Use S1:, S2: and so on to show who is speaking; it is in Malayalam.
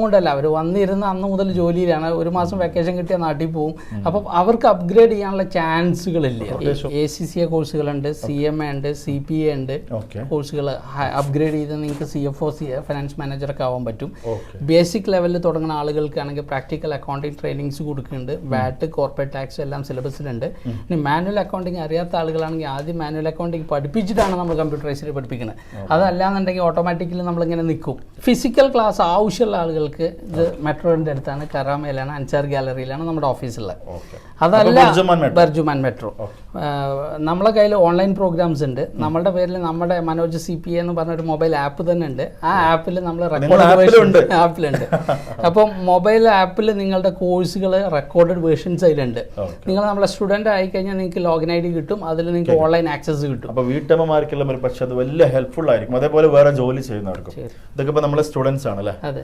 S1: കൊണ്ടല്ല, അവർ വന്നിരുന്ന അന്ന് മുതൽ ജോലിയിലാണ്. ഒരു മാസം വെക്കേഷൻ കിട്ടിയ നാട്ടിൽ പോകും. അപ്പം അവർക്ക് അപ്ഗ്രേഡ് ചെയ്യാനുള്ള ചാൻസുകളില്ല. ACCA കോഴ്സുകളുണ്ട്, CMA ഉണ്ട്, CPA ഉണ്ട് കോഴ്സുകൾ. അപ്ഗ്രേഡ് ചെയ്ത് നിങ്ങൾക്ക് CFO ഫൈനാൻസ് മാനേജറൊക്കെ ആവാൻ പറ്റും. ബേസിക് ലെവലിൽ തുടങ്ങുന്ന ആളുകൾക്കാണെങ്കിൽ പ്രാക്ടിക്കൽ അക്കൗണ്ടിങ് ട്രെയിനിങ്സ് കൊടുക്കുന്നുണ്ട്. VAT, കോർപ്പറേറ്റ് ടാക്സ് എല്ലാം സിലബസിലുണ്ട്. ഇനി മാനുവൽ അക്കൗണ്ടിങ് അറിയാത്ത ആളുകളാണെങ്കിൽ ആദ്യം മാനുവൽ അക്കൗണ്ടിങ് പഠിപ്പിച്ചിട്ടാണ് നമ്മൾ കമ്പ്യൂട്ടറൈസ്ഡ് പഠിപ്പിക്കുന്നത്. അതല്ലാന്നുണ്ടെങ്കിൽ ഓട്ടോമാറ്റിക്കലി നമ്മളിങ്ങനെ നിൽക്കും. ഫിസിക്കൽ ക്ലാസ് ആവശ്യമുള്ള ആളുകൾക്ക് ഇത് മെട്രോൻ്റെ അടുത്താണ്, കരാമയിലാണ്, അൻസാർ ഗാലറിയിലാണ് നമ്മുടെ ഓഫീസുള്ളത്. അതല്ല ബർജുമാൻ മെട്രോ. നമ്മളെ കയ്യിൽ ഓൺലൈൻ പ്രോഗ്രാംസ് ഉണ്ട്. നമ്മളുടെ പേരിൽ നമ്മുടെ മനോജ് CPA എന്ന് പറഞ്ഞൊരു മൊബൈൽ ആപ്പ് തന്നെ ഉണ്ട്. ആ ആപ്പിൽ നമ്മൾ റെക്കോർഡ് ആപ്പിലുണ്ട്. അപ്പം മൊബൈൽ ആപ്പിൽ നിങ്ങളുടെ കോഴ്സുകൾ റെക്കോർഡഡ് വേർഷൻസ് അതിലുണ്ട്. നിങ്ങൾ നമ്മളെ സ്റ്റുഡൻ്റ് ആയിക്കഴിഞ്ഞാൽ നിങ്ങൾക്ക് ലോഗിൻ ID കിട്ടും. അതിൽ നിങ്ങൾക്ക് ഓൺലൈൻ ആക്സസ് കിട്ടും.
S2: അപ്പോൾ വീട്ടമ്മമാർക്കെല്ലാം ഒരു പക്ഷേ അത് വലിയ ഹെൽപ്ഫുൾ ആയിരിക്കും. അതേപോലെ വേറെ ജോലി ചെയ്യുന്നവർക്കും. ഇതൊക്കെ ഇപ്പോൾ നമ്മളെ സ്റ്റുഡൻസ് ആണല്ലേ.
S1: അതെ.